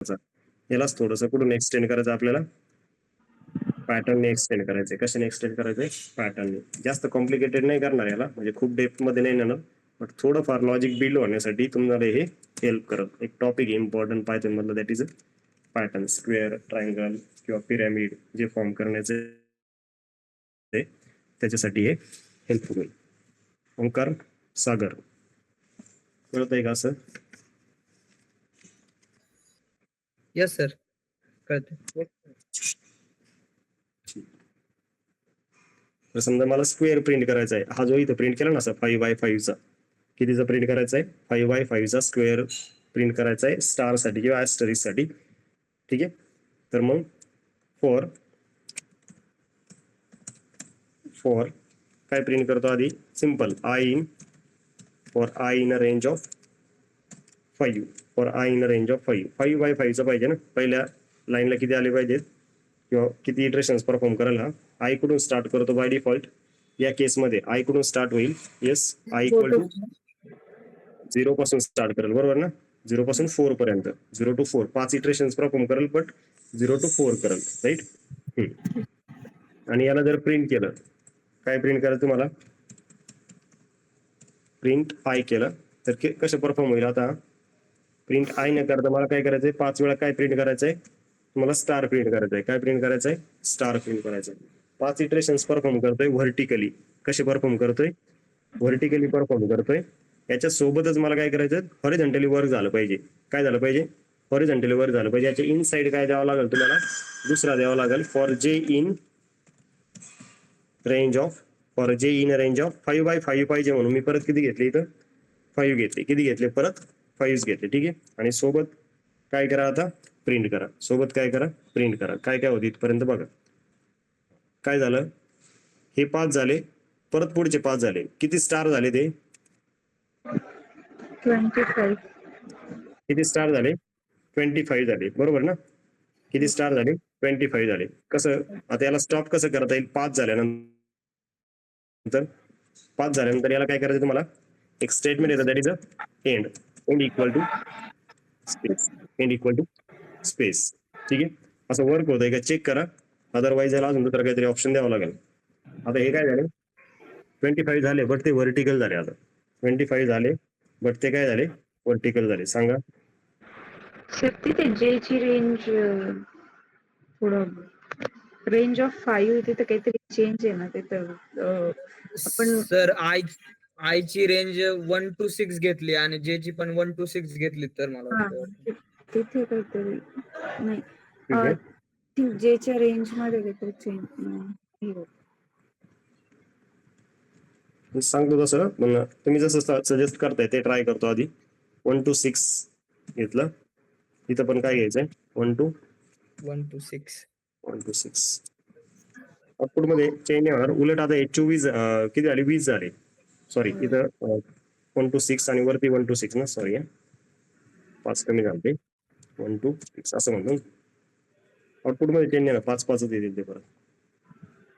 यालाच थोडंसं कुठून एक्सटेंड करायचं आपल्याला, पॅटर्नने एक्सटेंड करायचंय. कशाने एक्सटेंड करायचंय? पॅटर्नने. जास्त कॉम्प्लिकेटेड नाही करणार याला, म्हणजे खूप डेप्थ मध्ये नाही नेणार, बट थोडंफार लॉजिक बिल्ड होण्यासाठी तुम्हाला हे हेल्प करत. एक टॉपिक इम्पॉर्टंट पायथन मधलं, that is pattern. Square, triangle किंवा पिरॅमिड जे फॉर्म करण्याचे त्याच्यासाठी हे हेल्पफुल होईल. ओंकार सागर, कळत आहे का असं? यस सर, कळतं. तर समजा मला स्क्वेअर प्रिंट करायचा आहे, हा जो इथं प्रिंट केला ना असा 5x5 चा, कितीचा प्रिंट करायचा आहे? 5x5 चा स्क्वेअर प्रिंट करायचा आहे स्टार साठी किंवा ऍस्टरिस्क साठी. ठीक आहे, तर मग फॉर काय प्रिंट करतो आधी? Simple for I in a range of 5. For I in a range of 5, 5x5 चा पाहिजे ना, पहिल्या लाईनला किती आले पाहिजेत किंवा किती इटरेशन्स परफॉर्म करायला. आय कडून स्टार्ट करतो बाय डिफॉल्ट. या केसमध्ये आय कडून स्टार्ट होईल. येस, आय इक्वल टू 0 पासून स्टार्ट करेल, बरोबर ना? 0 पासून 4 पर्यंत, 0 to 4 5 इटरेशन्स परफॉर्म करेल, बट 0 to 4 करेल, राईट. आणि याला जर प्रिंट केलं, काय प्रिंट करायचं तुम्हाला? प्रिंट आय केलं तर कसं परफॉर्म होईल? आता प्रिंट आय न करता मला काय करायचंय? 5 वेळा काय प्रिंट करायचंय तुम्हाला? स्टार प्रिंट करायचंय. काय प्रिंट करायचंय? स्टार प्रिंट करायचंय. 5 इटरेशन्स परफॉर्म करतोय व्हर्टिकली. कसे परफॉर्म करतोय? व्हर्टिकली परफॉर्म करतोय. याच्या सोबतच मला काय करायचं? हॉरिझॉन्टली वर्क झालं पाहिजे. काय झालं पाहिजे? हॉरिझॉन्टली वर्क झालं पाहिजे. याच्या इनसाइड काय द्यावं लागेल तुम्हाला? दुसरा द्यावा लागेल, for J in range of, for J in range of 5x5 पाहिजे म्हणून मी परत किती घेतले इथं? 5 घेतले. किती घेतले? परत 5 घेतले. ठीक आहे, आणि सोबत काय करा आता? प्रिंट करा. सोबत काय करा? प्रिंट करा. काय काय होते इथपर्यंत बघा. काय झालं? हे 5 झाले, परत पुढचे 5 झाले. किती स्टार झाले ते? 25. किती स्टार झाले? 25 झाले, बरोबर ना? किती स्टार झाले? 25 झाले. कसं आता याला स्टॉप कसं करता येईल? 5 झाल्यानंतर 5 झाल्यानंतर याला काय करायचं तुम्हाला? एक स्टेटमेंट येतं, that is a end. End equal to space. End equal to space. ठीक आहे, असं वर्क होतंय का चेक करा, अदरवाईज याला अजून दुसरा काहीतरी ऑप्शन द्यावं लागेल. आता हे काय झाले? 25 झाले, बट ते व्हर्टिकल झाले. आता 25 झाले, बट ते काय झाले? व्हर्टिकल झाले. सांगा. सर तिथे जे ची रेंज थोडं रेंज ऑफ 5 तिथे काहीतरी चेंज आहे ना तिथं. आपण सर आय ची रेंज 1 to 6 घेतली आणि जे ची पण 1 to 6 घेतली, तर मला वाटतं तिथे काहीतरी नाही, ठीक आहे, जेच्या रेंज मध्ये काहीतरी चेंज नाही होत. सांगतो तसं, पण तुम्ही जसं सजेस्ट करताय ते ट्राय करतो. आधी 1 to 6 घेतलं, इथं पण काय घ्यायचंय? 1 to 6. आउटपुट मध्ये चेंज नाही होणार. उलट आता 24 किती झाले? 20 झाले. सॉरी, इथं 1 to 6 आणि वरती 1 to 6 ना, सॉरी, 5 कमी झाले. 1 to 6 असं म्हणतो. आउटपुट मध्ये चेंज नाही ना, 5 येतील ते परत.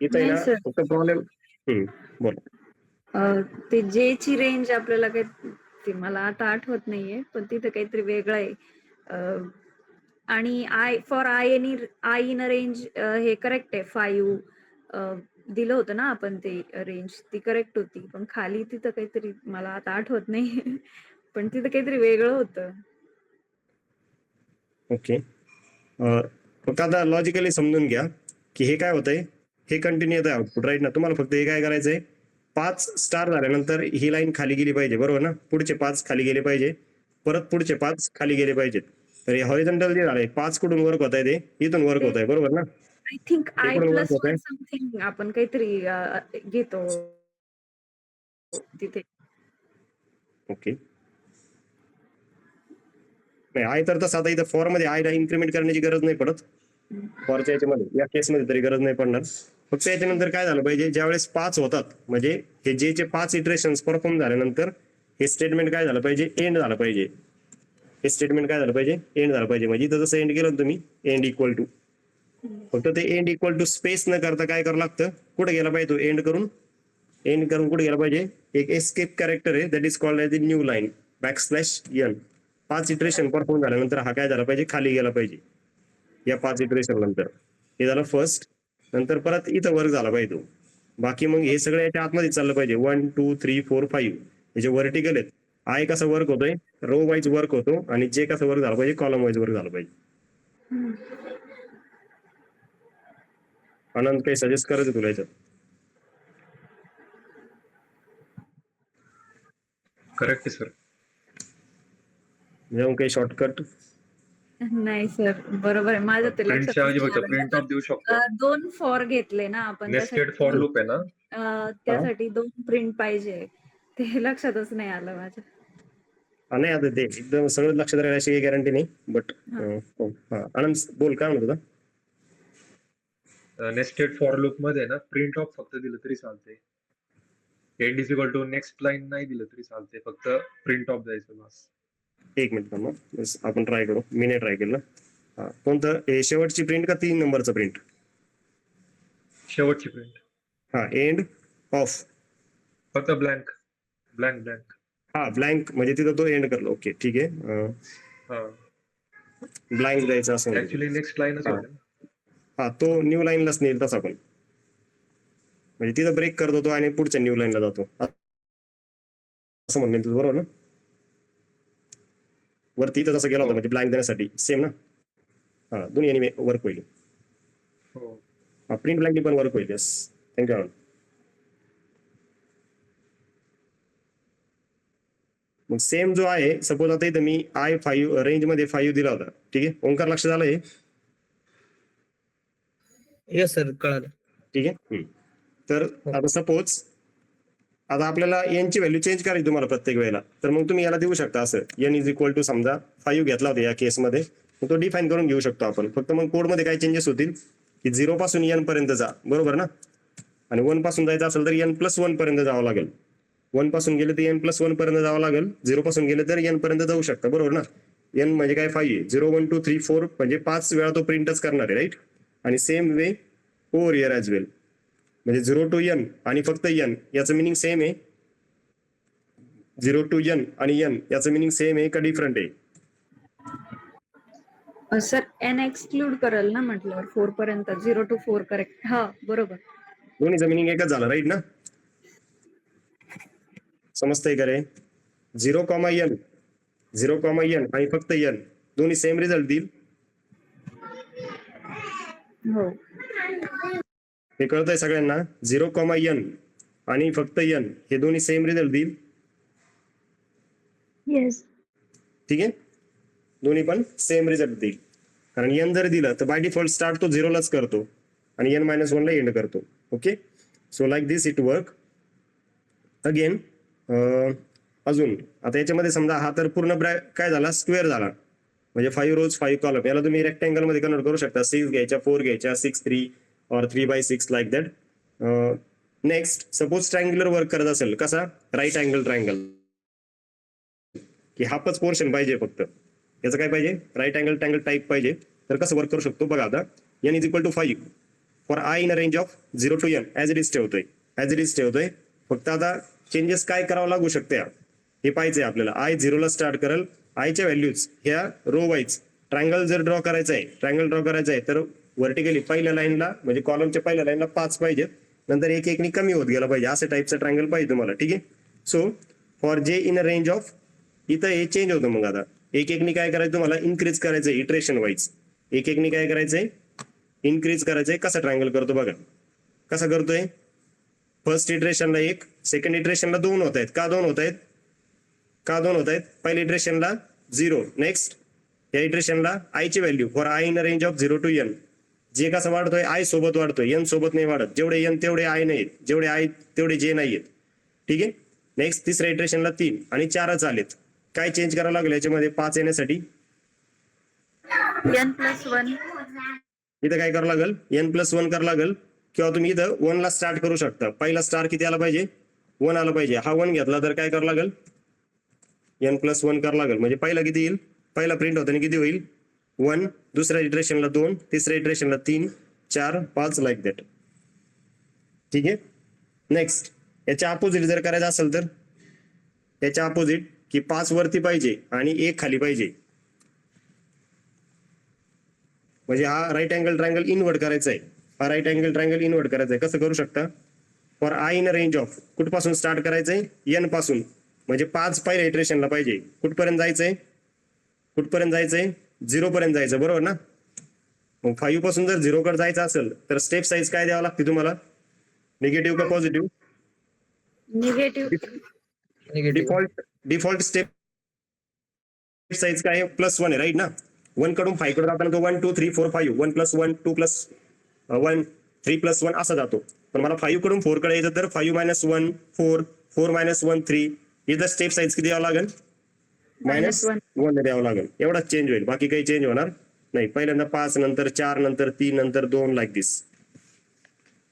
इथं आहे ना फक्त प्रॉब्लेम. बोला. ते जे ची रेंज आपल्याला काही ते मला आता आठवत नाहीये, पण तिथे काहीतरी वेगळं आहे. आणि आय इन रेंज हे करेक्ट आहे. 5 दिलं होतं ना आपण, ते रेंज ती करेक्ट होती, पण खाली तिथं काहीतरी मला आता आठवत नाही पण तिथं काहीतरी वेगळं होतं. ओके, फक्त आता लॉजिकली समजून घ्या की हे काय होतंय. हे कंटिन्यू येत आहे आउटपुट, राईट ना? तुम्हाला फक्त हे काय करायचंय? 5 स्टार झाल्यानंतर ही लाईन खाली गेली पाहिजे, बरोबर ना? पुढचे 5 खाली गेले पाहिजे, परत पुढचे 5 खाली गेले पाहिजेत. तर हे हॉरिझॉन्टल जे झालंय, 5 कुठून वर्क होत आहे? ते इथून वर्क होत आहे, बरोबर ना? आय थिंक हे कुठून वर्क होत आहे? I+1 समथिंग आपण काहीतरी घेतो तिथे. ओके, नाही आय तर तसं आता इथं फॉर मध्ये आयला इन्क्रीमेंट करण्याची गरज नाही पडत. फॉरच्या याच्यामध्ये, या केसमध्ये तरी गरज नाही पडणार. फक्त याच्यानंतर काय झालं पाहिजे? ज्यावेळेस 5 होतात, म्हणजे हे जे 5 इटरेशन्स परफॉर्म झाल्यानंतर हे स्टेटमेंट काय झालं पाहिजे? एंड झालं पाहिजे. हे स्टेटमेंट काय झालं पाहिजे? एंड झालं पाहिजे. म्हणजे इथं जसं एंड केलं तुम्ही, एंड इक्वल टू, फक्त ते एंड इक्वल टू स्पेस न करता काय करावं लागतं? कुठे गेला पाहिजे तो? एंड करून कुठे गेला पाहिजे? एक एस्केप कॅरेक्टर आहे, that is called as new line, \n. 5 iteration perform झाल्यानंतर हा काय झाला पाहिजे, खाली गेला पाहिजे या 5 इटरेशन नंतर. हे झालं फर्स्ट. नंतर परत इथं वर्क झाला पाहिजे तो. बाकी मग हे सगळं याच्या आतमध्ये चाललं पाहिजे. 1 2 3 4 5 हे जे व्हर्टिकल आहेत, आय कसा वर्क होतोय, रो वाईज वर्क होतो, आणि जे कसं वर्क झालं पाहिजे, कॉलम वाईज वर्क झालं पाहिजे. आनंद काही सजेस्ट करायचं तुला याच्यात? करेक्ट आहे सर. म्हणजे काही शॉर्टकट? नाही सर, बरोबर आहे. माझं ते लक्षात प्रिंटच्या ऐवजी नाही फक्त आलं. प्रिंट ऑफ देऊ शकतो. 2 फॉर घेतले ना आपण, नेस्टेड फॉर लूप आहे ना. त्यासाठी 2 प्रिंट पाहिजे. ते लक्षातच नाही आलं माझ्या. नाही, आता ते एकदम सगळं लक्षात राहिलं अशी काही गॅरंटी नाही, बट आनंद बोल काय म्हणत होता? नेस्टेड फॉर लूप मध्ये ना प्रिंट ऑफ फक्त दिलं तरी चालते. End is equal to next line नाही दिलं तरी चालते, फक्त प्रिंट ऑफ द्यायचं बस. एक मिनिट थांबा, आपण ट्राय करू. मी नाही ट्राय केलं. कोणतं, हे शेवटची प्रिंट का 3 नंबरचं प्रिंट? शेवटची प्रिंट. हा, एंड ऑफ फक्त ब्लँक ब्लँक ब्लँक. हा, ब्लँक म्हणजे तिथं तो एंड करलो. ओके, ठीक आहे. हा, ब्लँक द्यायचं असं ऍक्च्युली नेक्स्ट लाईनच हा. होते ना. हा, तो न्यू लाईनलाच नेईल तसा पण, म्हणजे तिथं ब्रेक करतो तो आणि पुढच्या न्यू लाईनला जातो असं म्हणणं तुझं, बरोबर ना? वरती इथं जसं गेला होता म्हणजे ब्लँक देण्यासाठी सेम ना. हा, दोन्ही वर्क होईल. हो. हा, प्रिंट ब्लँकली पण वर्क होईल. Yes, thank you. मग सेम जो आहे, सपोज आता इथं मी I5 रेंज मध्ये 5 दिला होता, ठीक आहे. ओंकार लक्ष झालं हे? येस सर, कळालं. ठीक आहे. तर आता सपोज आता आपल्याला यांची व्हॅल्यू चेंज करायची तुम्हाला प्रत्येक वेळेला, तर मग तुम्ही याला देऊ शकता असं, n इज इक्वल टू समजा 5 घेतला होता या केसमध्ये, मग तो डिफाईन करून घेऊ शकतो आपण. फक्त मग कोडमध्ये काय चेंजेस होतील की 0 पासून n पर्यंत जा, बरोबर ना? आणि 1 पासून जायचं असेल तर n+1 पर्यंत जावं लागेल. 1 पासून गेले तर n+1 पर्यंत जावं लागेल. 0 पासून गेले तर n पर्यंत जाऊ शकता, बरोबर ना? n म्हणजे काय 5 आहे. 0 1 2 3 4 म्हणजे 5 वेळा तो प्रिंटच करणार आहे, राईट? आणि same way over here as well, म्हणजे 0 to n आणि फक्त n याचं मिनिंग सेम आहे. 0 to n आणि n याचं मिनिंग सेम आहे का डिफरंट आहे? सर, n एक्सक्लूड करेल ना म्हटल्यावर 4 पर्यंत. 0 to 4 करेक्ट. हा, बरोबर. दोन्हीचं मिनिंग एकच झालं, राईट ना? समजतंय का रे? 0, n 0, n आणि फक्त n दोन्ही सेम रिझल्ट देईल. हो, हे कळतंय सगळ्यांना? 0, n आणि फक्त n हे दोन्ही सेम रिझल्ट देईल. येस. ठीक आहे, दोन्ही पण सेम रिझल्ट देईल. कारण n जर दिलं तर बाय डिफॉल्ट स्टार्ट तो 0 लाच करतो आणि n-1 ला एंड करतो. Okay, so like this it work. Again अजून आता याच्यामध्ये समजा हा तर पूर्ण काय झाला, स्क्वेअर झाला, म्हणजे 5 रोज 5 कॉलम. याला तुम्ही रेक्टँगल मध्ये कन्वर्ट करू शकता. 6 घ्यायच्या, 4 घ्यायच्या, 6 3 और 3/6 like that. Next, suppose triangular work करत असेल, कसा? राईट अँगल ट्रायंगल, की हाफच पोर्शन पाहिजे फक्त. याचं काय पाहिजे? राईट अँगल ट्रायंगल टाईप पाहिजे. तर कसं वर्क करू शकतो बघा. आता n is equal to 5 for I in a range of 0 to n as it is ठेवतोय. फक्त आता चेंजेस काय करावं लागू शकते हे पाहिजे आपल्याला. I 0 ला स्टार्ट करेल. आयच्या व्हॅल्यूज ह्या रो वाईज ट्रायंगल जर ड्रॉ करायचा आहे तर व्हर्टिकली पहिल्या लाईनला म्हणजे कॉलमच्या पहिल्या लाईनला 5 पाहिजेत, नंतर एक एकनी कमी होत गेला पाहिजे, असं टाईपचा ट्रायंगल पाहिजे तुम्हाला. ठीक आहे. So for j in a range of, इथं हे चेंज होतं. मग आता एक एकनी काय करायचं तुम्हाला, इन्क्रीज करायचंय इटरेशन वाईज. एक एकनी काय करायचंय, इन्क्रीज करायचंय. कसा ट्रायंगल करतो बघा, कसा करतोय. फर्स्ट इटरेशनला 1, सेकंड इटरेशनला 2 होत आहेत. का 2 होत आहेत? पहिल्या इटरेशनला 0, नेक्स्ट या इटरेशनला I ची value for I in range of 0 to n, जे कसं वाढतोय I सोबत वाढतोय, n सोबत नाही वाढत. जेवढे n तेवढे I नाहीत, जेवढे I तेवढे j नाहीयेत. ठीक आहे. नेक्स्ट तिसऱ्या इटरेशनला 3 आणि 4च आलेत. काय चेंज करावं लागेल याच्यामध्ये 5 येण्यासाठी? n+1. इथं काय करावं लागेल, n+1 करावं लागेल. किंवा तुम्ही इथं 1 ला स्टार्ट करू शकता. पहिला स्टार किती आला पाहिजे? 1 आला पाहिजे. हा 1 घेतला तर काय करावं लागेल, n+1 करावं लागेल. म्हणजे पहिला किती येईल, पहिला प्रिंट होताना किती होईल, 1, दुसऱ्या इटरेशनला 2, तिसऱ्या इटरेशनला 3, 4, 5 लाईक दॅट. ठीक आहे. नेक्स्ट, याच्या अपोजिट जर करायचं असेल तर याच्या अपोजिट की 5 वरती पाहिजे आणि 1 खाली पाहिजे. म्हणजे हा राईट अँगल ट्रायंगल इन्व्हर्ट करायचा आहे. हा राईट अँगल ट्रायंगल इन्व्हर्ट करायचा आहे. कसं करू शकता? For I in range of कुठपासून स्टार्ट करायचंय? एन पासून. म्हणजे 5 पहिल्या इटरेशनला पाहिजे. कुठपर्यंत जायचंय? कुठपर्यंत जायचंय? 0 पर्यंत जायचं, बरोबर ना? मग 5 पासून जर 0 कडे जायचं असेल तर स्टेप साईज काय द्यावं लागते तुम्हाला? निगेटिव्ह का positive? Negative. Negative. Default step size काय आहे? +1 आहे, राईट ना? 1 कडून 5 कडे जाताना तो 1 2 3 4 5 1 + 1 2 + 1 3 + 1 असा जातो. पण मला 5 कडून 4 कडे यायचं तर 5 - 1 4 4 - 1 3 इथं स्टेप साईज किती द्यावं लागेल? -1 द्यावं लागेल. एवढाच चेंज होईल, बाकी काही चेंज होणार नाही. पहिल्यांदा 5 नंतर 4 नंतर 3 नंतर 2 like this.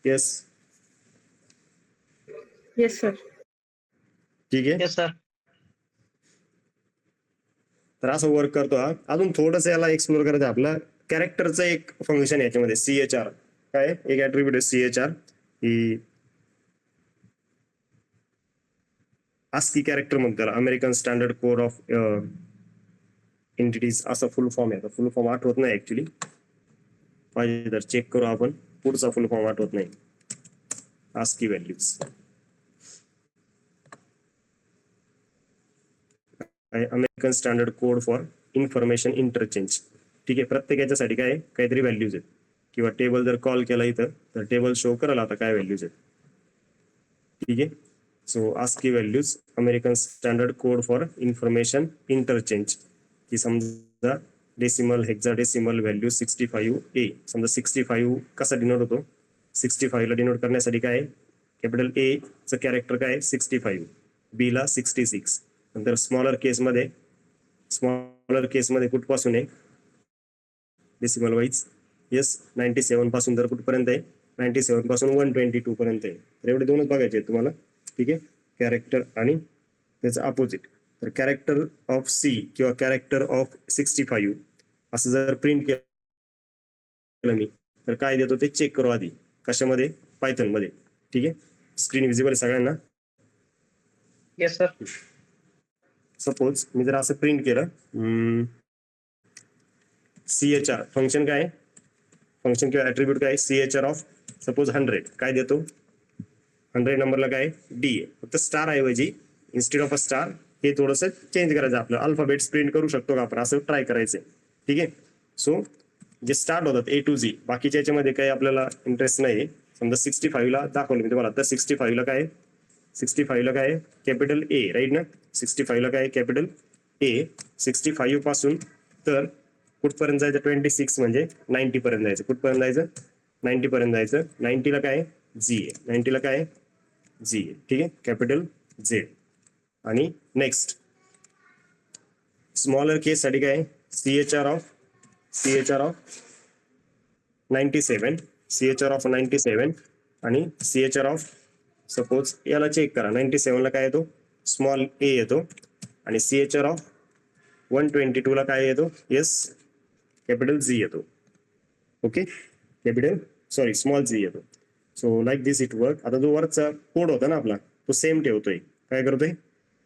Yes, yes sir. ठीक आहे. Yes sir. तर असं वर्क करतो हा. अजून थोडस याला एक्सप्लोर करायचं आपला कॅरेक्टरचं एक फंक्शन याच्यामध्ये CHR. काय एक ऍट्रिब्यूट आहे CHR, ही ASCII कॅरेक्टर म्हणतात त्याला, American standard code of entities असं फुल फॉर्म आहे. फुल फॉर्म आठवत नाही ऍक्च्युली, पाहिजे तर चेक करू आपण. पुढचा फुल फॉर्म आठवत नाही. ASCII values American standard code for information interchange. ठीक आहे. प्रत्येक याच्यासाठी काय काहीतरी व्हॅल्यूज आहेत, किंवा टेबल जर कॉल केला इथं तर टेबल शो करेल आता काय व्हॅल्यूज आहेत. ठीक आहे. So ASCII values American standard code for information interchange, की समजा डेसिमल हेक्साडेसिमल व्हॅल्यू 65A. समजा 65 कसा डिनोट होतो? 65 ला डिनोट करण्यासाठी काय? कॅपिटल A चं कॅरेक्टर काय? 65, B ला 66. नंतर स्मॉलर केसमध्ये कुठपासून आहे? Decimal wise. येस, 97 पासून तर कुठपर्यंत आहे? 97 पासून 122 पर्यंत आहे. तर एवढे दोनच बघायचे आहेत तुम्हाला. ठीक आहे. कॅरेक्टर आणि त्याचं अपोजिट. तर कॅरेक्टर ऑफ C किंवा कॅरेक्टर ऑफ 65 असं जर प्रिंट केलं मी तर काय देतो ते चेक करू आधी. कशामध्ये? पायथन मध्ये. ठीक आहे. स्क्रीन विजिबल सगळ्यांना? Yes sir. सपोज मी जर असं प्रिंट केलं, CHR फंक्शन काय? फंक्शन किंवा ऍट्रिब्यूट काय? CHR ऑफ सपोज 100 काय देतो? 100 नंबरला काय? D आहे. फक्त स्टार ऐवजी इन्स्टेड ऑफ अ स्टार हे थोडंसं चेंज करायचं. आपलं अल्फाबेट्स प्रिंट करू शकतो का आपण? असं ट्राय करायचंय. ठीक आहे. सो जे स्टार्ट होतात A to Z, बाकीच्या याच्यामध्ये काही आपल्याला इंटरेस्ट नाही. समजा 65 ला दाखवलं मी तुम्हाला, तर 65 ला काय? 65 ला काय? कॅपिटल A, राईट ना? 65 ला काय? Capital A. 65 पासून तर कुठपर्यंत जायचं? 26 म्हणजे 90 पर्यंत जायचं. कुठपर्यंत जायचं? 90 पर्यंत जायचं. 90 ला काय? G आहे. 90 ला काय? G आहे. ठीक आहे. Capital Z. आणि नेक्स्ट स्मॉलर केस साठी काय? CHR ऑफ 97, CHR ऑफ 97 आणि CHR ऑफ सपोज याला चेक करा. 97 ला काय येतो? स्मॉल A येतो. आणि CHR ऑफ 122 ला काय येतो? येस, कॅपिटल Z येतो. ओके. स्मॉल Z येतो. So like this it work. आता जो वरचा कोड होता ना आपला, तो सेम ठेवतोय. काय करतोय?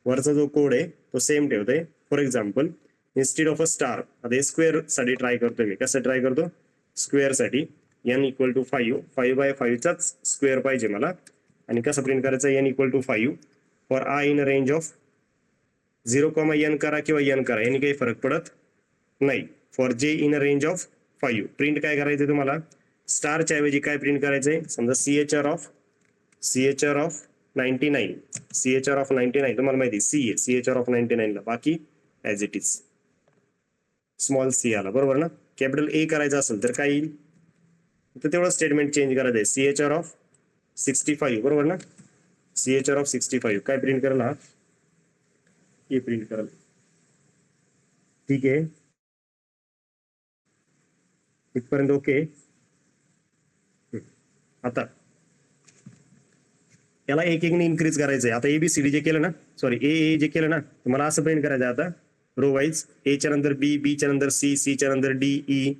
वरचा जो कोड आहे तो सेम ठेवतोय. For example instead of a star, आता स्क्वेअर साठी ट्राय करतोय मी. कसं ट्राय करतो? स्क्वेअर साठी n = 5, 5/5 चाच स्क्वेअर पाहिजे मला. आणि कसं प्रिंट करायचं? n = 5 for I in range of 0, n करा किंवा n करा, यांनी काही फरक पडत नाही. For J in range of 5 print काय करायचंय तुम्हाला? स्टारच्या ऐवजी काय प्रिंट करायचंय? समजा CHR ऑफ 99, CHR ऑफ 99 तुम्हाला माहिती C आहे. CHR ऑफ 99 ला बाकी as it is small C आला, बरोबर ना? कॅपिटल A करायचं असेल तर काय येईल? तर तेवढं स्टेटमेंट चेंज करायचं आहे. CHR ऑफ 65, बरोबर ना? CHR ऑफ 65 काय प्रिंट करेल? हा हे प्रिंट करेल. ठीक आहे. इथपर्यंत ओके. आता याला एक इन्क्रीज करायचंय. आता ABCD जे केलं ना, सॉरी A जे केलं ना, मला असं प्रिंट करायचं आता रो वाईज. A च्या नंतर B, B च्या नंतर C, C च्या नंतर D, E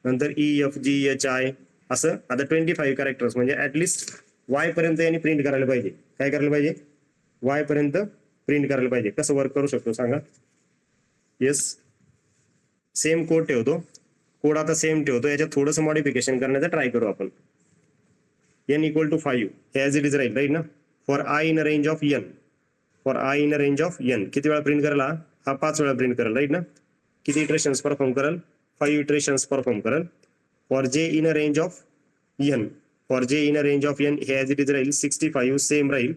नंतर E, F, G, H, I असं. आता 25 कॅरेक्टर्स म्हणजे ऍटलिस्ट Y पर्यंत यांनी प्रिंट करायला पाहिजे. काय करायला पाहिजे? Y पर्यंत प्रिंट करायला पाहिजे. कसं वर्क करू शकतो सांगा. येस, सेम कोड ठेवतो. कोड आता सेम ठेवतो. याच्यात थोडंसं मॉडिफिकेशन करण्याचा ट्राय करू आपण. n इक्वल टू 5 हे ॲज इट इज राहील राईट ना. For I in a range of n, for I in a range of n किती वेळा प्रिंट करेल हा 5 वेळा प्रिंट करेल राईट ना. किती इटरेशन्स परफॉर्म करेल, 5 इटरेशन्स परफॉर्म करेल. For J in a range of n, for J in a range of n हे ॲज इट इज राहील 65 सेम राहील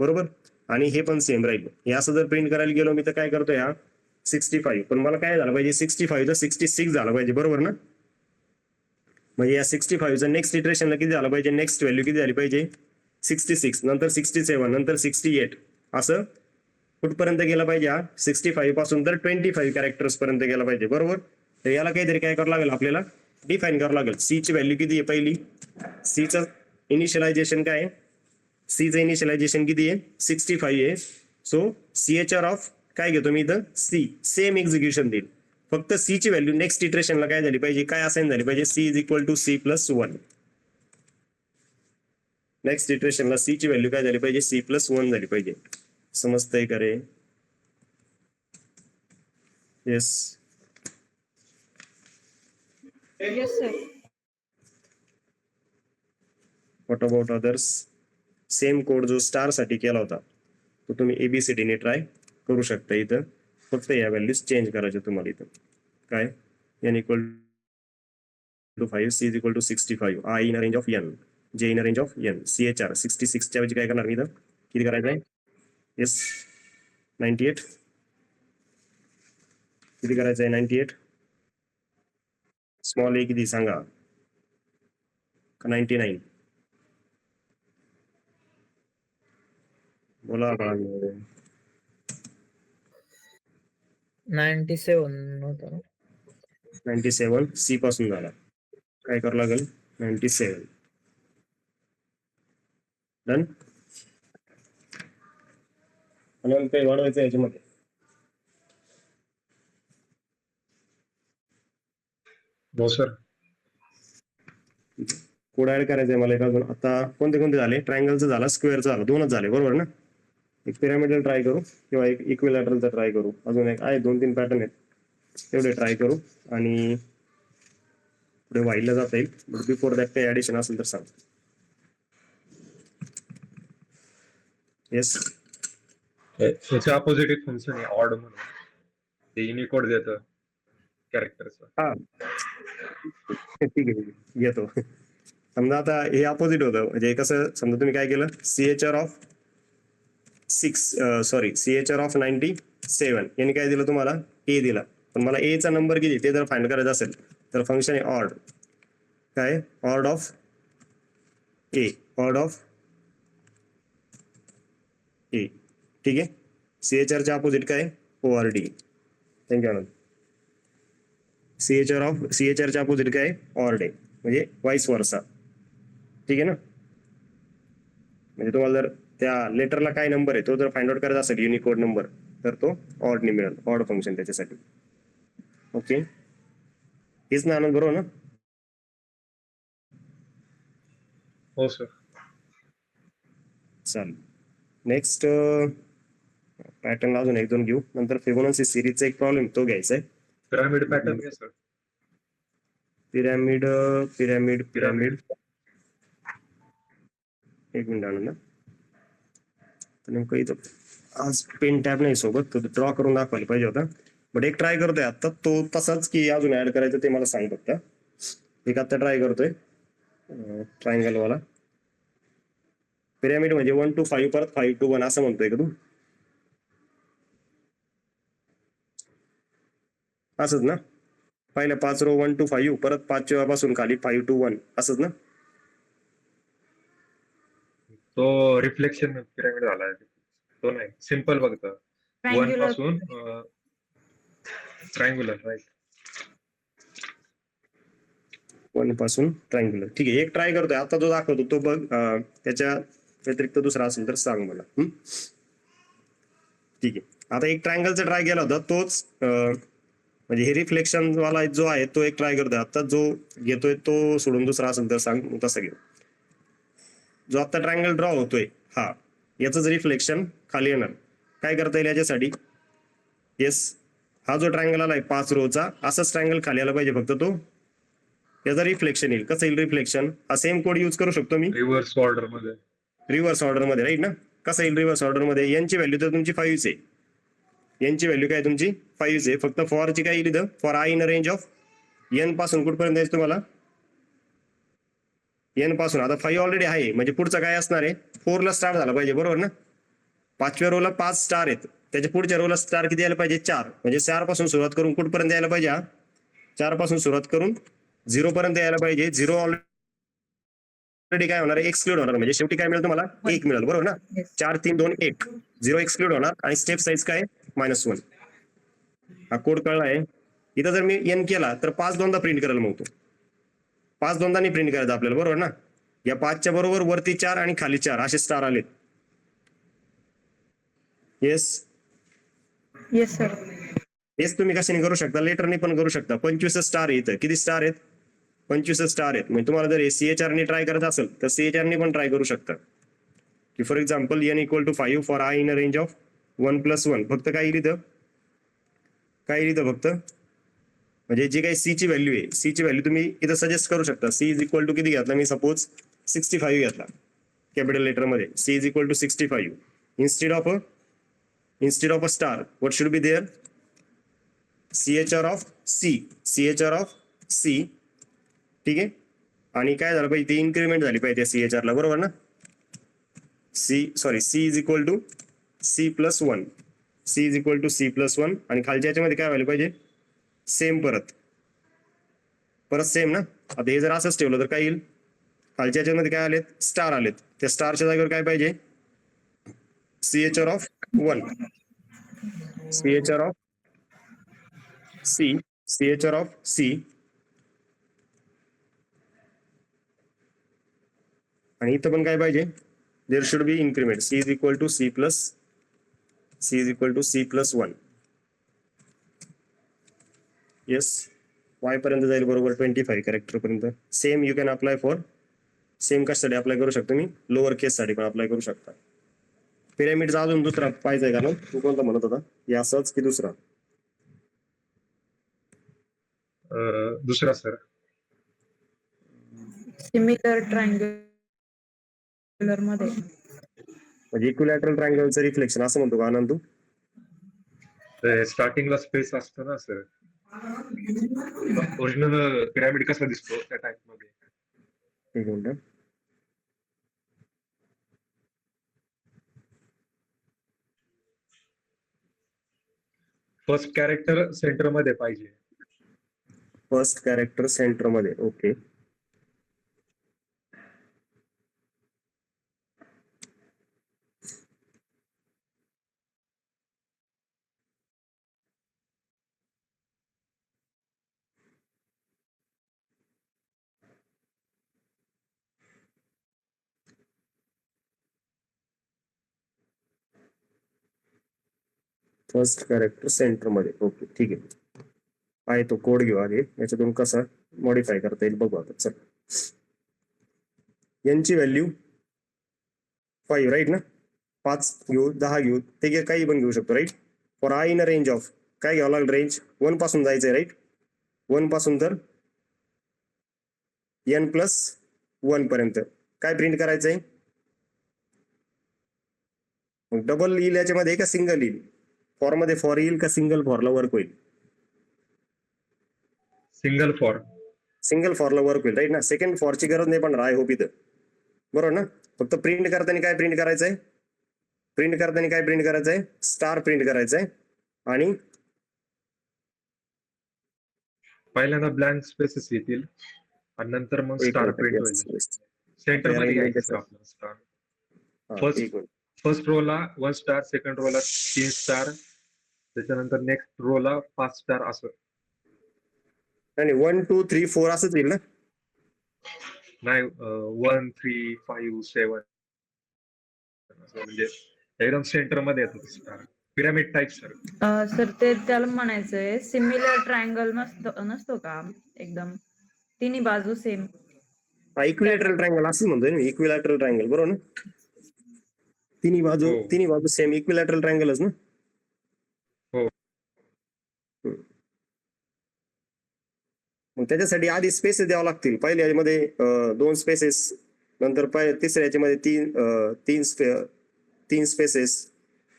बरोबर. आणि हे पण सेम राहील. हे असं जर प्रिंट करायला गेलो मी तर काय करतोय हा 65, पण मला काय झालं पाहिजे 65 चं 66 झालं पाहिजे बरोबर ना. म्हणजे या 65चं नेक्स्ट इटरेशनला किती झालं पाहिजे, नेक्स्ट व्हॅल्यू किती झाली पाहिजे 66, नंतर 67, नंतर 68 असं कुठपर्यंत गेला पाहिजे हा 65 पासून तर 25 कॅरेक्टर्स पर्यंत गेला पाहिजे बरोबर. तर याला काहीतरी काय करावं लागेल आपल्याला, डिफाईन करावं लागेल. सी ची व्हॅल्यू किती आहे पहिली, सीचं इनिशियलायझेशन काय आहे, सीचं इनिशियलायझेशन किती आहे 65 आहे. सो सीएचआर ऑफ काय घेतो मी इथं सी, सेम एक्झिक्युशन देईल. फक्त सी ची व्हॅल्यू नेक्स्ट इटरेशनला काय झाली पाहिजे, काय असाइन झाली पाहिजे, C is equal to C plus 1. Next इटरेशनला सी ची व्हॅल्यू काय झाली पाहिजे, सी प्लस 1 झाली पाहिजे. समजतंय का रे. Yes, yes sir. What about others. Same code जो स्टार साठी केला होता तो तुम्ही ABCD ने ट्राय करू शकता. इथं फक्त या व्हॅल्यूज चेंज करायच्या तुम्हाला. इथं काय n equal to 5, c is equal to 65, i in range of n, j in range of n, CHR 66 च्या ऐवजी काय करणार मी इथं किती करायचं आहे, येस 98, किती करायचं आहे 98, स्मॉल a किती सांगा का 99, बोला बा. 97 होता ना. 97 सी पासून झाला, काय करावं लागेल 97 डन. आणि काही वाढवायचं याच्यामध्ये हो सर. कोड ऍड करायचंय मला एक अजून. आता कोणते कोणते झाले, ट्रायंगलचं झालं, स्क्वेअरचं झालं, दोनच झाले बरोबर ना. एक पिरामिडल ट्राय करू किंवा एक इक्विलॅटरलचा ट्राय करू. अजून एक आहे 2-3 पॅटर्न आहेत तेवढे ट्राय करू आणि पुढे व्हाईलला जाता येईल. बट बिफोर दॅट काही ऍडिशन असेल तर सांग. येस, याच्या अपोजिट एक फंक्शन आहे ऑड म्हणून, ते युनिकोड देतं कॅरेक्टरचं. हा ठीक आहे घेतो. समजा आता हे अपोजिट होतं, म्हणजे कसं समजा तुम्ही काय केलं, CHR ऑफ 97 यांनी काय दिलं तुम्हाला, ए दिला. पण मला ए चा नंबर किती ते जर फाइंड करायचं असेल तर फंक्शन आहे ऑड. काय odd of a, odd of a. ठीक आहे. CHR च्या अपोजिट काय ORD. थँक्यू आनंद. CHR च्या अपोजिट काय ऑर्ड आहे, म्हणजे वाईस वर्सा. ठीक आहे ना. म्हणजे तुम्हाला जर त्या लेटरला काय नंबर आहे तो जर फाइंड आउट करायचा असेल युनिकोड नंबर तर तो ऑडने मिळेल, ऑड फंक्शन त्याच्यासाठी. ओके, हेच ना आनंद बरोबर ना. हो सर. चालेल. नेक्स्ट पॅटर्न अजून एक दोन घेऊ, नंतर फिबोनाची सिरीजचा एक प्रॉब्लेम तो घ्यायचा आहे. पिरामिड पॅटर्न आहे सर. पिरॅमिड एक मिनिट आनंद. नेमकं इथं आज पेन टॅब नाही सोबत, तो ड्रॉ करून दाखवायला पाहिजे होता. बट एक ट्राय करतोय आता तो तसाच की अजून ऍड करायचं ते मला सांग फक्त. एक आता ट्राय करतोय ट्रायंगल वाला. पिरॅमिड म्हणजे 1 to 5 परत 5 to 1 असं म्हणतोय का तू, असंच ना. पहिल्या 5 रो 1 to 5 परत 5 पासून खाली 5 to 1 असंच ना. तो रिफ्लेक्शन पिरामिड झाला तो नाही, सिंपल फक्त 1 Triangular. पासून ट्रायंग्युलर राईट. 1 पासून ट्रायंग्युलर. ठीक आहे, एक ट्राय करतोय आता जो दाखवतो तो बघ. त्याच्या व्यतिरिक्त दुसरा असेल तर सांग मला. ठीक आहे. आता एक ट्रायंगलचा ट्राय केला होता तोच, म्हणजे हे रिफ्लेक्शन वाला जो आहे तो एक ट्राय करतोय आता. जो घेतोय तो सोडून दुसरा असेल तर सांग, तसं घेऊ. जो आता ट्रायंगल ड्रॉ होतोय हा, याच रिफ्लेक्शन खाली येणार. काय करता येईल याच्यासाठी? येस, हा जो ट्रायंगल आलाय 5 रोचा, असाच ट्रायंगल खाली आला पाहिजे, फक्त तो त्याचा रिफ्लेक्शन येईल. कसं येईल रिफ्लेक्शन? हा सेम कोड यूज करू शकतो मी रिव्हर्स ऑर्डर मध्ये. रिव्हर्स ऑर्डर मध्ये, राईट ना? कसं येईल रिव्हर्स ऑर्डर मध्ये? यांची व्हॅल्यू तर तुमची 5 आहे, यांची व्हॅल्यू काय तुमची 5 आहे. फक्त फॉरची काय येईल इथं? For I in range of N पासून कुठपर्यंत यायचं तुम्हाला? एन पासून. आता 5 ऑलरेडी आहे, म्हणजे पुढचं काय असणार आहे? 4 ला स्टार्ट झाला पाहिजे, बरोबर ना? 5व्या रोला 5 स्टार आहेत, त्याच्या पुढच्या रोला स्टार किती यायला पाहिजे? 4. म्हणजे 4 पासून सुरुवात करून कुठपर्यंत यायला पाहिजे? 4 पासून सुरुवात करून 0 पर्यंत यायला पाहिजे. 0 ऑलरेडी काय होणार आहे? एक्सक्लूड होणार, म्हणजे शेवटी काय मिळेल तुम्हाला? 1 मिळेल, बरोबर ना? 4 3 2 1, 0 एक्सक्लूड होणार आणि स्टेप साईज काय? -1. हा कोड कळला आहे. इथं जर मी एन केला तर 5 दोनदा प्रिंट करेल, मग तो 5 दोनदानी प्रिंट करायचं आपल्याला, बरोबर ना? या 5च्या बरोबर वरती 4 आणि खाली 4 असे स्टार आलेत. Yes yes sir. हेच तुम्ही कशाने करू शकता? लेटरने पण करू शकता. 25 स्टार आहे इथं. किती स्टार आहेत? 25 स्टार आहेत. म्हणजे तुम्हाला जर CHR ने ट्राय करायचं असेल तर CHR ने पण ट्राय करू शकता. की for example n = 5 for i in a range of 1 + 1. फक्त काय येईल इथं? काय येईल इथं फक्त? म्हणजे जी काही C ची व्हॅल्यू आहे, C ची व्हॅल्यू तुम्ही इथं सजेस्ट करू शकता. C = किती घेतला मी? सपोज 65 घेतला कॅपिटल लेटर मध्ये. C = 65. instead of a star, what should be there? CHR of C. CHR of C. ठीक आहे. आणि काय झालं पाहिजे? ती इन्क्रीमेंट झाली पाहिजे CHR ला, बरोबर ना? C = C+1. C = C+1 आणि खालच्या याच्यामध्ये काय व्हायला पाहिजे? सेम, परत सेम ना? आता हे जर असंच ठेवलं तर काय येईल? खालच्या याच्यामध्ये काय आलेत? स्टार आलेत. त्या स्टारच्या जागेवर काय पाहिजे? CHR of 1. CHR of C. CHR of C. आणि इथं पण काय पाहिजे? There should be increment. C = C+1. Yes, y पर्यंत जाईल, बरोबर 25 कॅरेक्टर पर्यंत. Same you can apply for, same कशासाठी अप्लाय करू शकतो मी? लोअर केस साठी पण अप्लाय करू शकता. पिरॅमिडचा अजून दुसरा पाहिजे का ना? तू कोणता म्हणत होता? या असंच की दुसरा? दुसरा सर. सिमिलर ट्रायंगुलर मध्ये. म्हणजे इक्विलॅटरल ट्रायंगलचं रिफ्लेक्शन असं म्हणतो का आनंद तू? स्टार्टिंगला स्पेस असतो ना सर, ओरिजिनल पिरामिड कसा दिसतो त्या टाइप मध्ये. एक मिनिट. फर्स्ट कॅरेक्टर सेंटर मध्ये पाहिजे. फर्स्ट कॅरेक्टर सेंटर मध्ये. ओके. फर्स्ट कॅरेक्टर सेंटर मध्ये. ओके, ठीक आहे. आहे तो कोड घेऊ आधी, याच्यातून कसा मॉडिफाय करता येईल बघू आता. चल, यांची व्हॅल्यू 5, राईट ना? 5 घेऊ, 10 घेऊ, ते काही पण घेऊ शकतो, right? For I in a range of, काय घ्यावं लागेल? रेंज 1 पासून जायचंय, राईट? 1 पासून तर n+1 पर्यंत काय प्रिंट करायचंय? डबल येईल याच्यामध्ये का सिंगल येईल? फॉर मध्ये फॉर येईल का सिंगल फॉरला वर्क होईल? Single for. सिंगल फॉरला वर्क होईल, राईट ना? सेकंड फॉरची गरज नाही पडणार, आय होप इथं, बरोबर ना? फक्त प्रिंट करताना काय प्रिंट करायचंय? प्रिंट करताना काय प्रिंट करायचंय? स्टार प्रिंट करायचंय. आणि पहिल्यांदा ब्लँक स्पेसेस येतील आणि नंतर मग स्टार प्रिंट होईल. सेंटर मध्ये घ्यायचं आपलं स्टार. फर्स्ट रो ला 1 स्टार, सेकंड रो ला 3 स्टार, त्याच्यानंतर नेक्स्ट रो ला 5 स्टार असं. नाही, 1 2 3 4 असंच येईल ना? नाही, 1 3 5 7 म्हणजे एकदम सेंटर मध्ये येतो star. Pyramid type sir. Sir ते त्याला म्हणायचंय सिमिलर ट्रायंगल नसतो का एकदम तिन्ही बाजू सेम. इक्विलॅटरल ट्रायंगल असं म्हणतोय ना, इक्विलॅटरल ट्रायंगल, बरोबर ना? तिन्ही बाजू हो. तिन्ही बाजू सेम इक्विलॅटरल ट्रायंगलच ना. हो. मग त्याच्यासाठी आधी स्पेसेस द्यावं लागतील. पहिल्या मध्ये 2 स्पेसेस, नंतर तिसऱ्या याच्यामध्ये 3 स्पेसेस,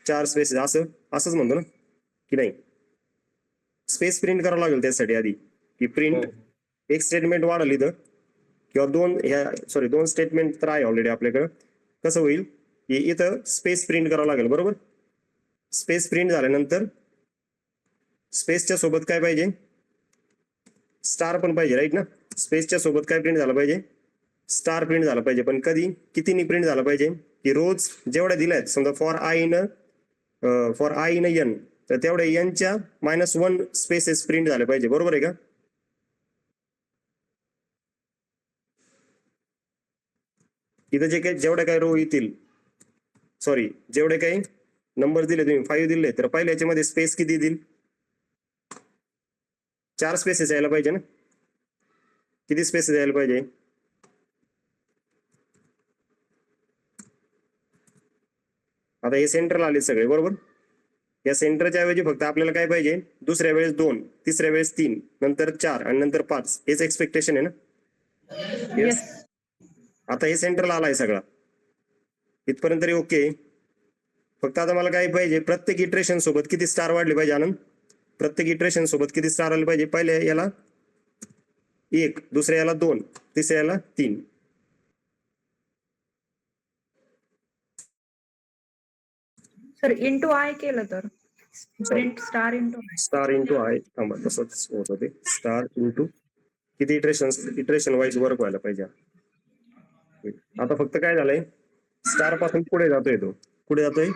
4 स्पेसेस, असंच म्हणतो ना की नाही. स्पेस प्रिंट करावं लागेल त्यासाठी आधी की हो. प्रिंट एक स्टेटमेंट वाढलं इथं किंवा 2 स्टेटमेंट तर आहे ऑलरेडी आपल्याकडं. कसं होईल की इथं स्पेस प्रिंट करावं लागेल, बरोबर. स्पेस प्रिंट झाल्यानंतर स्पेसच्या सोबत काय पाहिजे, स्टार पण पाहिजे, राईट ना. स्पेसच्या सोबत काय प्रिंट झालं पाहिजे, स्टार प्रिंट झाला पाहिजे. पण कधी, कितीनी प्रिंट झाला पाहिजे की रोज जेवढ्या दिल्या आहेत, समजा फॉर आय इन एन, तर तेवढ्या एनच्या -1 स्पेसेस प्रिंट झाले पाहिजे, बरोबर आहे का. इथं जेवढ्या काही रो येतील, सॉरी जेवढे काही नंबर दिले तुम्ही 5 दिले, तर पहिल्या याच्यामध्ये स्पेस किती देईल, 4 स्पेसेस यायला पाहिजे ना. किती स्पेसेस यायला पाहिजे, आता हे सेंटरला आले सगळे, बरोबर. या सेंटरच्या ऐवजी फक्त आपल्याला काय पाहिजे, दुसऱ्या वेळेस 2, तिसऱ्या वेळेस 3, नंतर 4 आणि नंतर 5. हेच एक्सपेक्टेशन आहे ना. येस. आता हे सेंटरला आलाय सगळा, इथपर्यंत तरी ओके. फक्त आता मला काय पाहिजे, प्रत्येक इटरेशन सोबत किती स्टार वाढले पाहिजे आनंद. प्रत्येक इटरेशन सोबत किती स्टार आले पाहिजे. पहिल्या याला 1, दुसऱ्या याला 2, तिसऱ्या याला 3. सर इंटू आय केलं तर print star into I. Star into आहे, थांबा तसंच होत होते. स्टार इंटू किती इटरेशन वाईज वर्क व्हायला पाहिजे. आता फक्त काय झालंय, स्टार पासून पुढे जातोय तो, पुढे जातोय,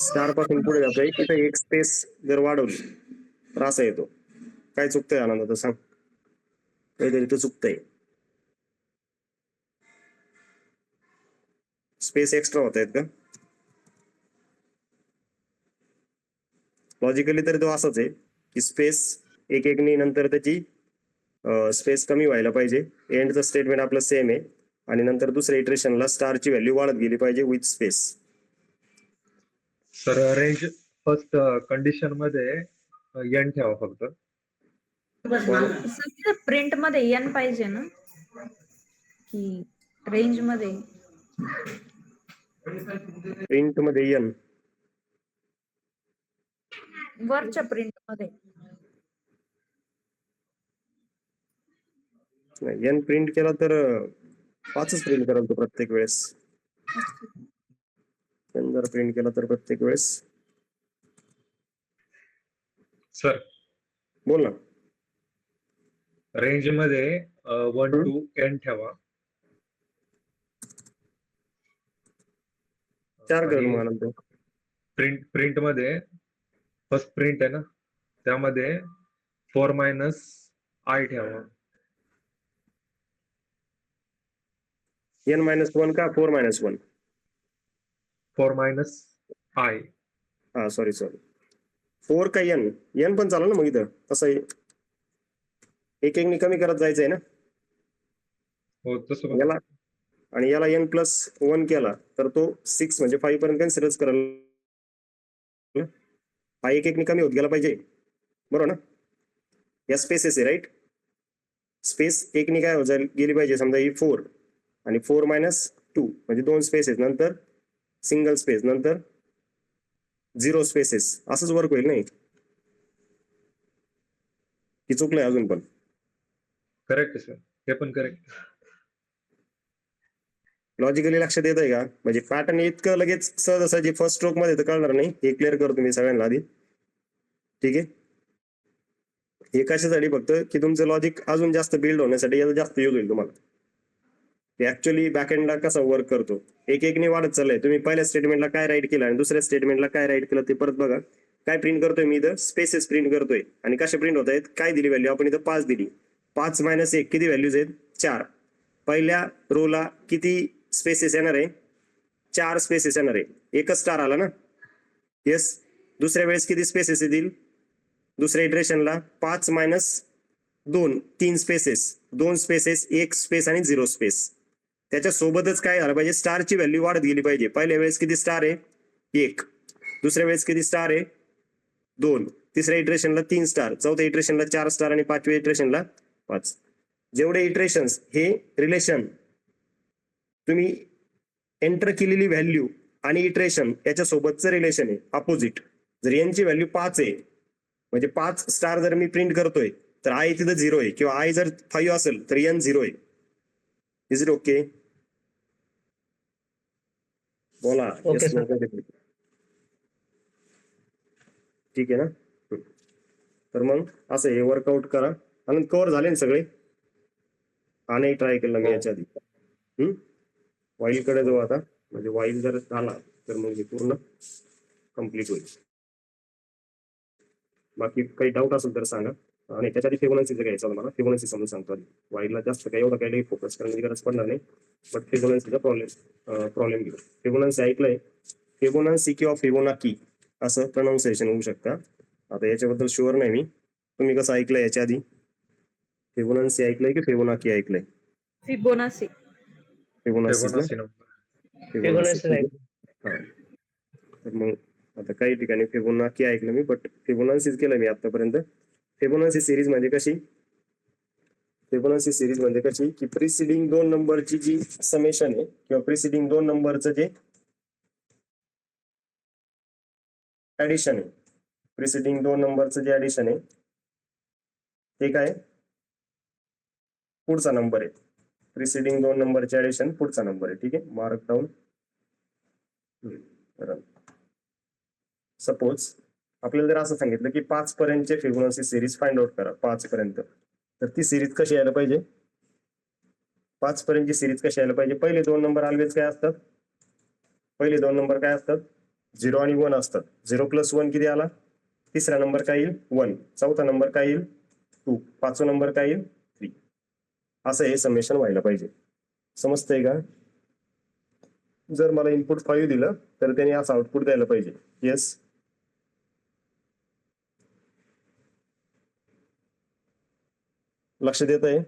स्टार पासून पुढे जातोय. तिथे एक स्पेस जर वाढवली तर असा येतो. काय चुकतंय आनंद, आता सांग, काहीतरी तो चुकतंय. स्पेस एक्स्ट्रा होत आहेत का. लॉजिकली तरी तो असाच आहे की स्पेस एक एकनी नंतर त्याची स्पेस कमी व्हायला पाहिजे. एंडचं स्टेटमेंट आपलं सेम आहे आणि नंतर दुसऱ्या इटरेशनला स्टारची व्हॅल्यू वाढत गेली पाहिजे with space. Sir range first condition मध्ये एन ठेवा फक्त. प्रिंट मध्ये एन पाहिजे ना की रेंज मध्ये. प्रिंट मध्ये एन, वरच्या प्रिंट मध्ये एन प्रिंट केला तर 5च प्रिंट कराल तो प्रत्येक वेळेस. एन जर प्रिंट केला तर प्रत्येक वेळेस. सर बोल ना. रेंज मध्ये 1 to n ठेवा. 4 कर मग आनंद. प्रिंट मध्ये फर्स्ट प्रिंट आहे ना, त्यामध्ये 4 - i ठेवा. n -1 का 4 -1. 4 - i. हा सॉरी 4 का एन पण चालेल ना मग. इथं तसं एक एकनी कमी करत जायचंय ना. हो तसं. याला आणि याला n+1 केला तर तो 6 म्हणजे 5 पर्यंत कन्सिडर कराल. हा एक एकनी कमी होत गेला पाहिजे, बरोबर ना. या स्पेसेस आहे, राईट. स्पेस एकनी काय होत गेली पाहिजे, समजा ही 4 आणि 4 - 2 म्हणजे 2 स्पेसेस, नंतर सिंगल स्पेस, नंतर 0 स्पेसेस. असंच वर्क होईल नाही की चुकलंय अजून पण. करेक्ट सर, हे पण करेक्ट. लॉजिकली लक्षात येत आहे का. म्हणजे पॅटर्न इतकं लगेच सहजासहजी फर्स्ट स्ट्रोक मध्ये तर कळणार नाही. हे क्लिअर करतो मी सगळ्यांना आधी, ठीक आहे. हे कशासाठी, फक्त की तुमचं लॉजिक अजून जास्त बिल्ड होण्यासाठी याचा जास्त यूज होईल तुम्हाला. ऍक्च्युअली बॅकएंडला कसा वर्क करतो, एक एकने वाढत चाललंय. तुम्ही पहिल्या स्टेटमेंटला काय राईट केलं आणि दुसऱ्या स्टेटमेंटला काय राईट केलं ते परत बघा. काय प्रिंट करतोय मी इथं, स्पेसेस प्रिंट करतोय. आणि कशा प्रिंट होत आहेत, काय दिली व्हॅल्यू आपण इथं 5 दिली. 5 - 1 किती व्हॅल्यूज आहेत, 4. पहिल्या रोला किती स्पेसेस येणार आहे, 4 स्पेसेस येणार आहे. एकच स्टार आला ना, येस. दुसऱ्या वेळेस किती स्पेसेस येतील, दुसऱ्या इटरेशनला 5 - 2 3 स्पेसेस, 2 स्पेसेस, 1 स्पेस आणि 0 स्पेस. त्याच्या सोबतच काय झालं पाहिजे, स्टारची व्हॅल्यू वाढत गेली पाहिजे. पहिल्या वेळेस किती स्टार आहे, 1. दुसऱ्या वेळेस किती स्टार आहे, 2. तिसऱ्या इटरेशनला 3 स्टार, चौथ्या इटरेशनला 4 स्टार आणि 5व्या इटरेशनला 5. जेवढे इटरेशन्स हे रिलेशन तुम्ही एंटर केलेली व्हॅल्यू आणि इटरेशन याच्या सोबतचं रिलेशन आहे अपोजिट. जर यांची व्हॅल्यू 5 आहे म्हणजे 5 स्टार जर मी प्रिंट करतोय तर आय तिथं 0 आहे, किंवा आय जर 5 असेल तर एन 0 आहे. Is it okay? बोला. Okay, Yes, sir. no, ठीक आहे ना. तर मग असं हे वर्कआउट करा. आणि कव्हर झाले ना सगळे? आणि ट्राय केलं मी याच्या आधी. वाईल कडे जाऊ आता. म्हणजे वाईल जर झाला तर मग हे पूर्ण कम्प्लीट होईल. बाकी काही डाऊट असेल तर सांगा. आणि त्याच्या आधी फिबोनाचीचं घ्यायचं मला. फिबोनाची समजून सांगतो आधी. वाईलला जास्त काही एवढं काही फोकस करण्याची गरज पडणार नाही. बट फिबोनाचीचा प्रॉब्लेम घेऊ. फिबोनाची ऐकलंय, फिबोनाची किंवा फिबोनाकी असं प्रोनाऊन्सिएशन होऊ शकतं. आता याच्याबद्दल शुअर नाही मी. तुम्ही कसं ऐकलंय याच्या आधी? फिबोनाची ऐकलंय की फिबोनाकी ऐकलंय? Fibonacci. Fibonacci Fibonacci number. Fibonacci आहे. हा. तर मग आता काही ठिकाणी फिबोनाकी ऐकलं मी, बट फिबोनाचीच केलं मी आतापर्यंत. फिबोनाची सिरीज म्हणजे कशी? फिबोनाची सिरीज म्हणजे कशी की प्रिसिडिंग 2 नंबरची जी समेशन आहे किंवा प्रिसिडिंग 2 नंबरचं जे ऍडिशन आहे, प्रिसिडिंग 2 नंबरचं जे ऍडिशन आहे ते काय, पुढचा नंबर आहे. प्रिसिडिंग 2 नंबरचे ऍडिशन पुढचा नंबर आहे. ठीक आहे, मार्क डाऊन. सपोज आपल्याला जर असं सांगितलं की 5 पर्यंतचे फिबोनाची सिरीज फाइंड आउट करा, 5 पर्यंत, तर ती सिरीज कशी यायला पाहिजे? 5 पर्यंतची सिरीज कशी यायला पाहिजे? पहिले 2 नंबर ऑलवेज काय असतात? पहिले 2 नंबर काय असतात? 0 आणि 1 असतात. 0 + 1 किती आला? तिसरा नंबर काय येईल? 1. चौथा नंबर काय येईल? 2. पाचवा नंबर काय येईल? 3. असं हे समेशन व्हायला पाहिजे. समजतंय का? जर मला इनपुट 5 दिलं तर त्याने असं आउटपुट द्यायला पाहिजे. येस. लक्ष देत आहे?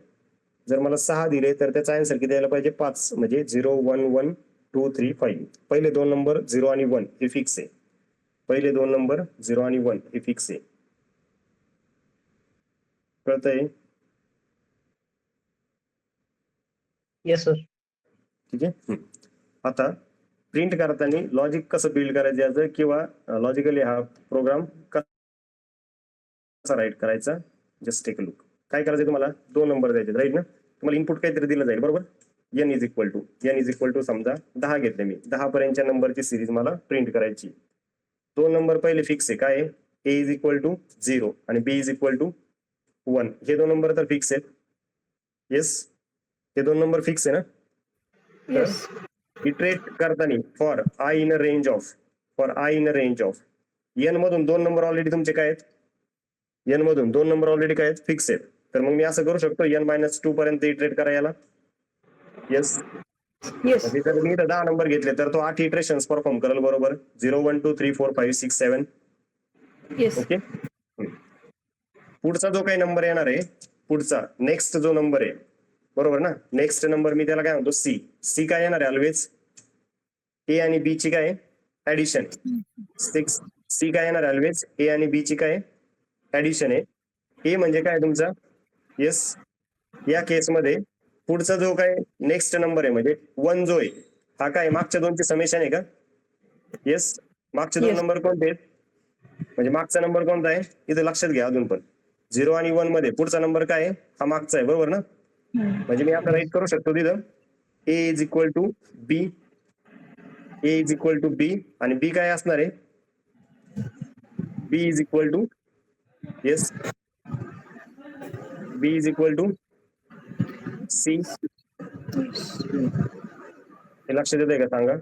जर मला 6 दिले तर त्याचा आन्सर किती द्यायला पाहिजे? 5. म्हणजे 0 1 1 2 3 5. पहिले 2 नंबर 0 आणि 1 हे फिक्स आहे. पहिले 2 नंबर 0 आणि 1 हे फिक्स आहे. कळतंय? Yes sir. ठीक आहे. आता प्रिंट करताना लॉजिक कसं बिल्ड करायचं याचं, किंवा लॉजिकली हा प्रोग्राम कसा राईट करायचा, जस्ट टेक अ लुक. काय करायचं तुम्हाला? 2 नंबर द्यायचे, राईट ना? तुम्हाला इनपुट काहीतरी दिलं जाईल, बरोबर? n इज इक्वल टू समजा 10 घेतले मी. 10 पर्यंतच्या नंबरची सिरीज मला प्रिंट करायची. 2 नंबर पहिले फिक्स आहे. काय आहे? a इज इक्वल टू 0 आणि b इज इक्वल टू 1. हे 2 नंबर तर फिक्स आहेत. येस, हे 2 नंबर फिक्स आहे ना? येस. इटरेट करताना for i in a range of n मधून 2 नंबर ऑलरेडी तुमचे काय आहेत? n मधून 2 नंबर ऑलरेडी काय आहेत? फिक्स आहेत. तर मग मी असं करू शकतो n-2 पर्यंत इटरेट करायला. येस. येस. म्हणजे जर मी 10 नंबर घेतले तर तो 8 इटरेशन्स परफॉर्म करेल, बरोबर? 0 1 2 3 4 5 6 7. येस. ओके. पुढचा जो काही नंबर येणार आहे, पुढचा नेक्स्ट जो नंबर आहे, बरोबर ना? नेक्स्ट नंबर मी त्याला काय म्हणतो? सी काय येणार आहे? ऑलवेज ए आणि बी ची काय ऍडिशन. 6. सी काय येणार आहे? ऑलवेज ए आणि बी ची काय ऍडिशन आहे. ए म्हणजे काय तुमचा? येस. या केसमध्ये पुढचा जो काय नेक्स्ट नंबर आहे म्हणजे 1 जो आहे, हा काय मागच्या 2चे समेशन आहे का? येस. मागचे 2 Yes. नंबर कोणते आहेत? म्हणजे मागचा नंबर कोणता आहे? इथे लक्षात घ्या अजून पण. 0 आणि 1 मध्ये पुढचा नंबर काय आहे? हा मागचा आहे, बरोबर ना? म्हणजे मी आता राईट करू शकतो तिथं a is equal to B, a is equal to B, आणि बी काय असणार आहे? b is equal to, yes, b is equal to C. हे लक्षात येत आहे का सांगा?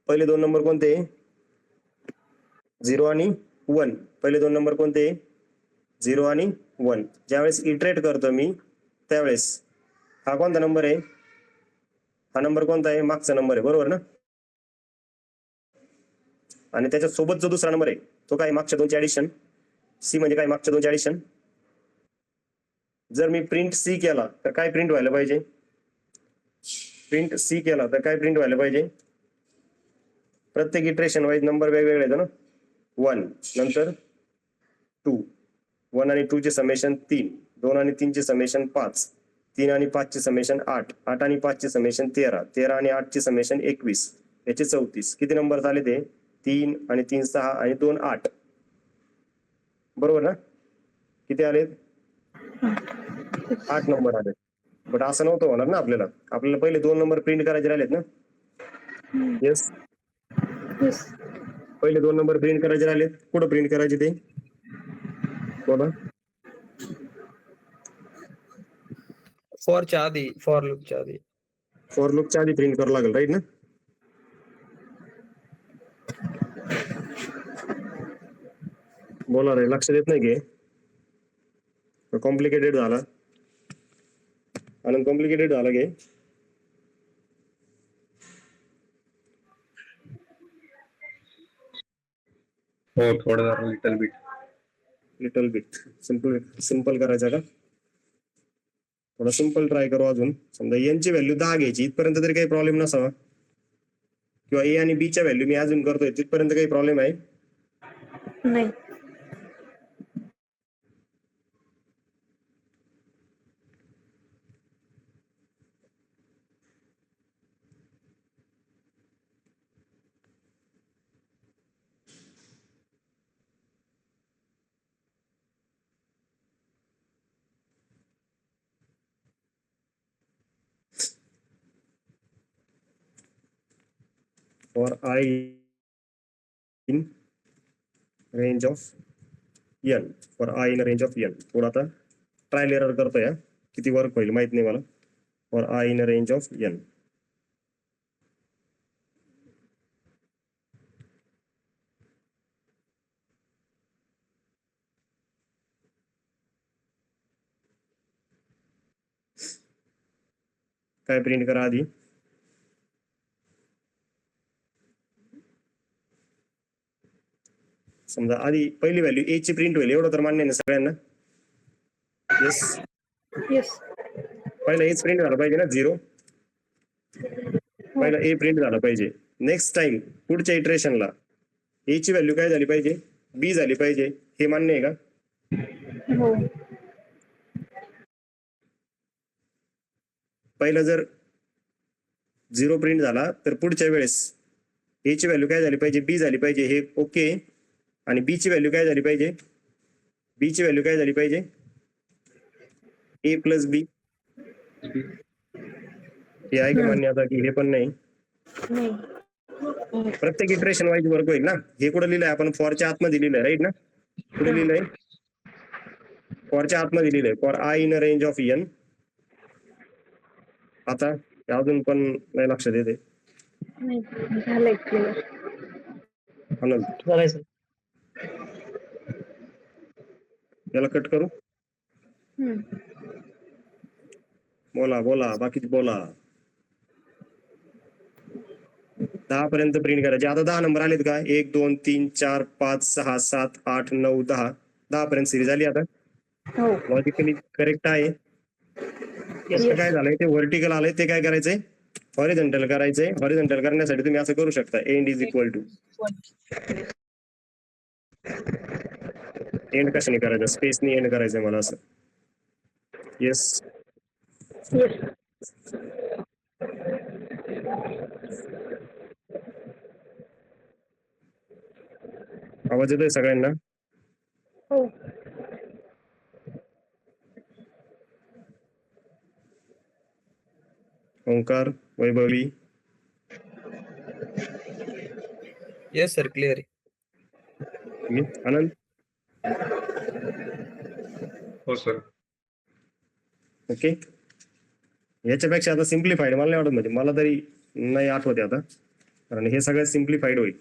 पहिले 2 नंबर कोणते? 0 आणि 1. पहिले 2 नंबर कोणते? 0 आणि 1. ज्यावेळेस इटरेट करतो मी त्यावेळेस हा कोणता नंबर आहे? हा नंबर कोणता आहे? मागचा नंबर आहे, बरोबर ना? आणि त्याच्या सोबत जो दुसरा नंबर आहे तो काय? मागच्या 2ची ऍडिशन. सी म्हणजे काय, मागच्या दोनचे ऍडिशन. जर मी प्रिंट सी केला तर काय प्रिंट व्हायला पाहिजे, प्रिंट सी केला तर काय प्रिंट व्हायला पाहिजे, प्रत्येक इटरेशन वाईज नंबर वेगवेगळे आहेत ना. 1 नंतर 2, 1 आणि 2 चे समेशन 3, 2 आणि 3 चे समेशन 5, 3 आणि 5 चे समेशन 8, 8 आणि 5 चे समेशन 13, 13 आणि 8 चे समेशन 21, याचे 34. किती नंबर झाले ते, 3 आणि 3 6 आणि 2 8. बरोबर ना, किती आले, 8 नंबर आले. बट असं नव्हतं होणार ना, आपल्याला पहिले 2 नंबर प्रिंट करायचे राहिलेत ना. Yes, Yes. पहिले 2 नंबर प्रिंट करायचे राहिलेत. कुठं प्रिंट करायचे ते बोला. फॉरच्या आधी, फॉर लूपच्या आधी. फॉर लूपच्या आधी प्रिंट करावं लागेल, राईट ना. बोला रे, लक्ष देत नाही की कॉम्प्लिकेटेड झाला, आणि कॉम्प्लिकेटेड झाला की हो थोडं जरा लिटल बिट सिंपल करायचा का, थोडा सिंपल ट्राय करू अजून. समजा यांची व्हॅल्यू 10 घ्यायची, इथपर्यंत तरी काही प्रॉब्लेम नसावा, किंवा ए आणि बी च्या व्हॅल्यू मी अजून करतोय तिथपर्यंत काही प्रॉब्लेम आहे. नाही. For I in range of n, for I in range of n. थोडा आता ट्रायल एरर करतोय, किती वर्क होईल माहित नाही मला. For I in range of n. काय प्रिंट करा आधी, समजा आधी पहिली व्हॅल्यू ए ची प्रिंट होईल, एवढं तर मान्य आहे ना सगळ्यांना. Yes, Yes. पहिला एच प्रिंट झाला पाहिजे ना, 0. पहिला ए प्रिंट झाला पाहिजे. नेक्स्ट टाइम पुढच्या इटरेशनला ए ची व्हॅल्यू काय झाली पाहिजे, बी झाली पाहिजे. हे मान्य आहे का, हो. पहिला जर 0 प्रिंट झाला तर पुढच्या वेळेस ए ची व्हॅल्यू काय झाली पाहिजे, बी झाली पाहिजे. हे ओके. आणि बी ची व्हॅल्यू काय झाली पाहिजे, बी ची व्हॅल्यू काय झाली पाहिजे, ए प्लस बी. हे आहे का मान्य आता, की हे पण नाही. नाही. प्रत्येक इटरेशन वाईज वर्क होईल ना. हे कुठं लिहिलंय आपण, फॉरच्या आतमध्ये लिहिलंय, राईट ना. कुठे लिहिलंय, फॉरच्या आतमध्ये लिहिलंय, for I in a range of n. आता अजून पण नाही लक्षात येते. नाही झालंय क्लिअर. आनंद, झालंय सर. याला कट करू. बोला बोला, बाकीचे बोला. 10 पर्यंत प्रिंट करायचे. आता 10 नंबर आलेत का, 1 2 3 4 5 6 7 8 9 10. 10 पर्यंत सिरीज आली. आता हो. लॉजिकली करेक्ट आहे. Yes, काय झालंय, ते व्हर्टिकल आलंय, ते काय करायचंय, हॉरिझॉन्टल करायचंय. हॉरिझॉन्टल करण्यासाठी तुम्ही असं करू शकता, end is equal to. End कशाने करायचं, स्पेसने एंड करायचंय मला असं. येस, आवाज येतोय सगळ्यांना. हो. Omkar, Vaibhavi, yes sir, clear आहे. आनंद. हो सर. ओके. याच्यापेक्षा आता सिम्प्लिफाईड मला नाही वाटत, म्हणजे मला तरी नाही आठवते आता, कारण हे सगळ्यात सिम्प्लिफाईड होईल.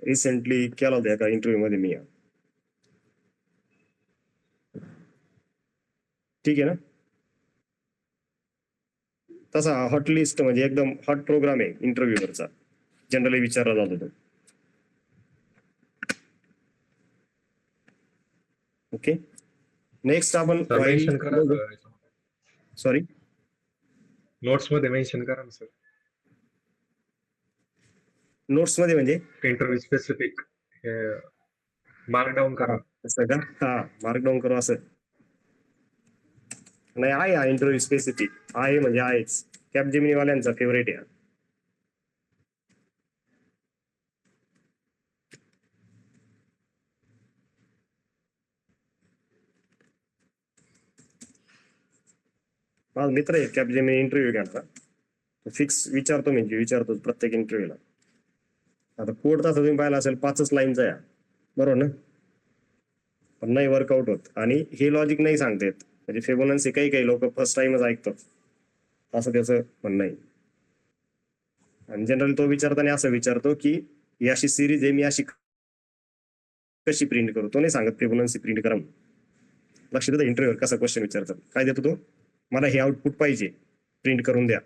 रिसेंटली केला होता एका इंटरव्ह्यू मध्ये मी. ठीक आहे ना. तसा हॉट लिस्ट म्हणजे एकदम हॉट प्रोग्राम आहे इंटरव्ह्यूवरचा, जनरली विचारला जातो तो. ओके, नेक्स्ट आपण मेन्शन करा सॉरी नोट्स मध्ये मेन्शन करा ना सर, नोट्स मध्ये म्हणजे इंटरव्ह्यू स्पेसिफिक मार्क डाऊन करा. असं का? हा, मार्क डाऊन करू असं नाही. आहे हा इंटरव्ह्यू स्पेसिफिक आहे, म्हणजे आहेच. कॅपजेमिनी वाल्यांचा फेवरेट आहे. माझा मित्र आहे कॅपजेमिनी इंटरव्ह्यू घ्यायचा, फिक्स विचारतो म्हणजे विचारतो प्रत्येक इंटरव्ह्यूला. आता कोड तसा तुम्ही पाहिला असेल 5च लाईनचा आहे, बरोबर ना, पण नाही वर्कआउट होत. आणि हे लॉजिक नाही सांगता येत, म्हणजे फिबोनाची काही लोक फर्स्ट टाइमच ऐकतात, असं त्याचं म्हणणं आहे. आणि जनरल तो विचारताना असं विचारतो की ही अशी सिरीज आहे, मी अशी कशी प्रिंट करू, तो नाही सांगत फिबोनाची प्रिंट करा म्हणून. लक्ष देता इंटरव्ह्यूवर कसा क्वेश्चन विचारतात, काय देतो तो, मला हे आउटपुट पाहिजे, प्रिंट करून द्या.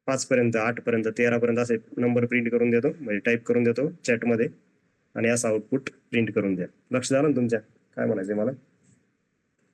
5 पर्यंत, 8 पर्यंत, 13 पर्यंत असे नंबर प्रिंट करून देतो, म्हणजे टाईप करून देतो चॅटमध्ये, आणि असं आउटपुट प्रिंट करून द्या. लक्ष झालं ना तुमच्या काय म्हणायचं मला.